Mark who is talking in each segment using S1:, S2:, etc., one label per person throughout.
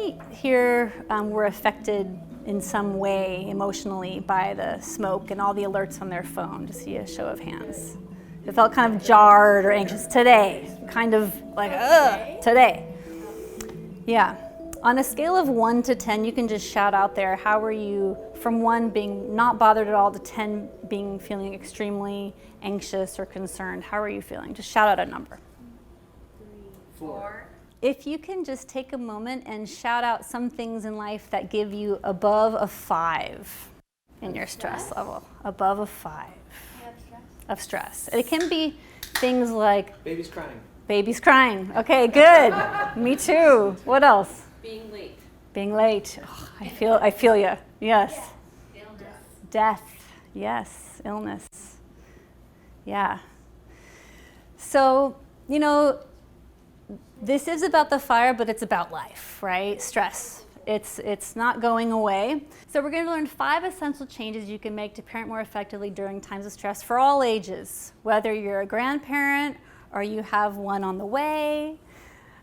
S1: many here were affected in some way emotionally by the smoke and all the alerts on their phone? To see a show of hands. It felt kind of jarred or anxious today, kind of like, ugh, today. Yeah. On a scale of 1 to 10, you can just shout out there, how are you, from 1 being not bothered at all to 10 being feeling extremely anxious or concerned. How are you feeling? Just shout out a number.
S2: 4.
S1: If you can just take a moment and shout out some things in life that give you above a 5 in your stress level. Above a 5 of stress. It can be things like...
S3: Baby's crying.
S1: Baby's crying. Okay, good. Me too. What else?
S2: Being late.
S1: Being late. Oh, I feel you. Yes.
S2: Illness.
S1: Death. Yes. Illness. Yeah. So, you know, this is about the fire, but it's about life, right? Stress. It's not going away. So we're going to learn 5 essential changes you can make to parent more effectively during times of stress for all ages, whether you're a grandparent or you have one on the way,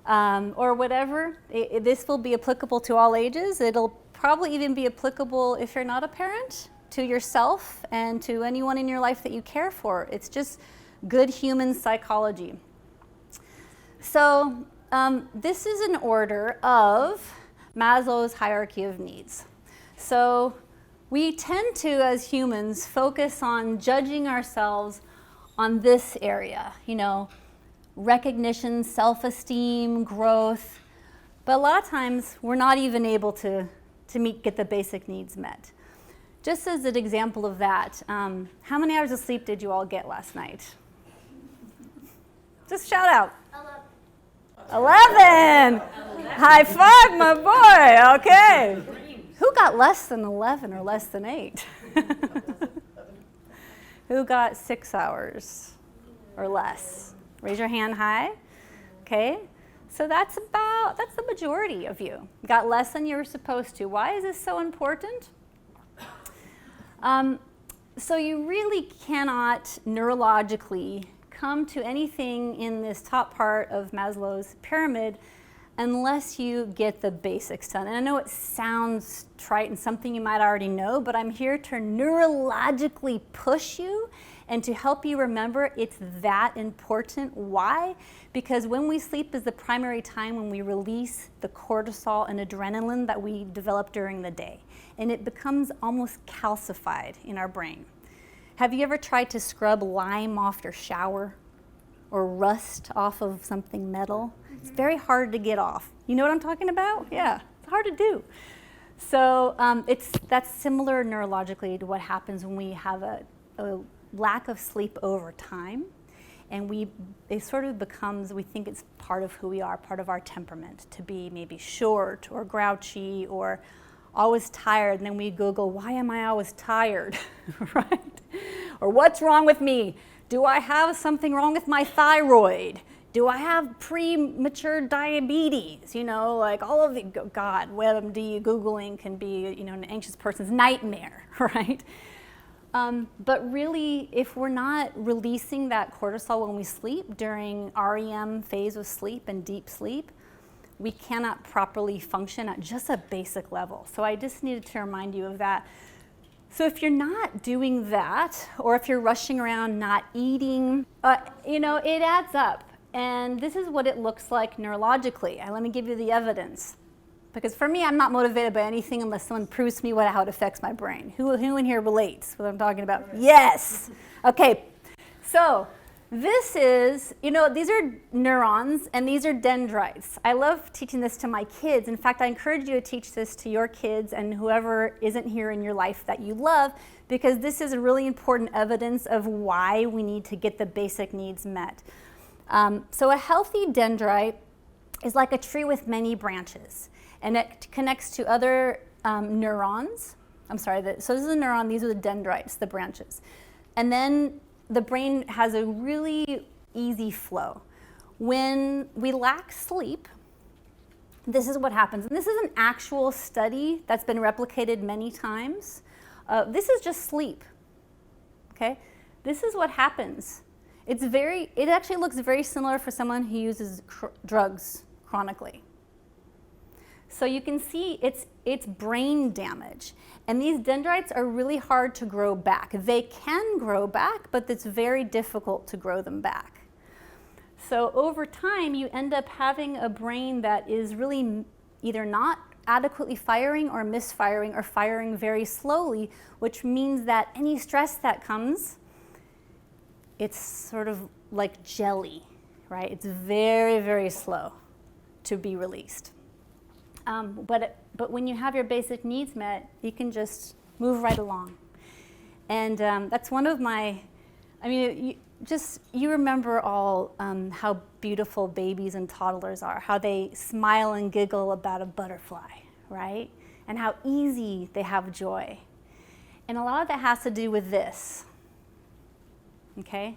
S1: or whatever. This will be applicable to all ages. It'll probably even be applicable if you're not a parent, to yourself and to anyone in your life that you care for. It's just good human psychology. So this is an order of Maslow's hierarchy of needs. So we tend to, as humans, focus on judging ourselves on this area, you know, recognition, self-esteem, growth. But a lot of times we're not even able to get the basic needs met. Just as an example of that, how many hours of sleep did you all get last night? Just shout out. 11. High five, my boy. Okay. Who got less than 11 or less than 8? Who got 6 hours or less? Raise your hand high. Okay. So that's the majority of you. Got less than you were supposed to. Why is this so important? So you really cannot neurologically come to anything in this top part of Maslow's pyramid unless you get the basics done. And I know it sounds trite and something you might already know, but I'm here to neurologically push you and to help you remember it's that important. Why? Because when we sleep is the primary time when we release the cortisol and adrenaline that we develop during the day. And it becomes almost calcified in our brain. Have you ever tried to scrub lime off your shower or rust off of something metal? It's very hard to get off. You know what I'm talking about? Yeah, it's hard to do. So that's similar neurologically to what happens when we have a lack of sleep over time. And it sort of becomes, we think it's part of who we are, part of our temperament, to be maybe short or grouchy or always tired. And then we Google, why am I always tired, right? Or what's wrong with me? Do I have something wrong with my thyroid? Do I have premature diabetes? You know, like all of the, God, WebMD, Googling can be, you know, an anxious person's nightmare, right? But really, if we're not releasing that cortisol when we sleep during REM phase of sleep and deep sleep, we cannot properly function at just a basic level. So I just needed to remind you of that. So if you're not doing that, or if you're rushing around not eating, you know, it adds up. And this is what it looks like neurologically. Let me give you the evidence. Because for me, I'm not motivated by anything unless someone proves to me how it affects my brain. Who in here relates what I'm talking about? Yes. Okay. So this is, you know, these are neurons and these are dendrites. I love teaching this to my kids. In fact, I encourage you to teach this to your kids and whoever isn't here in your life that you love, because this is really important evidence of why we need to get the basic needs met. So a healthy dendrite is like a tree with many branches, and it connects to other neurons. So this is a neuron, these are the dendrites, the branches. And then the brain has a really easy flow. When we lack sleep, this is what happens. And this is an actual study that's been replicated many times. This is just sleep, okay? This is what happens. It actually looks very similar for someone who uses drugs chronically. So you can see it's brain damage. And these dendrites are really hard to grow back. They can grow back, but it's very difficult to grow them back. So over time, you end up having a brain that is really either not adequately firing or misfiring or firing very slowly, which means that any stress that comes, it's sort of like jelly, right? It's very, very slow to be released. But when you have your basic needs met, you can just move right along. And that's one of my, I mean, you remember all how beautiful babies and toddlers are, how they smile and giggle about a butterfly, right? And how easy they have joy. And a lot of that has to do with this, okay?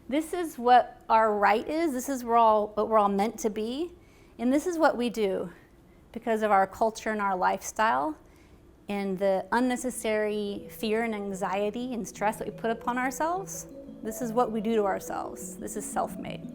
S1: This is what our right is. This is what we're all meant to be. And this is what we do because of our culture and our lifestyle and the unnecessary fear and anxiety and stress that we put upon ourselves. This is what we do to ourselves. This is self-made.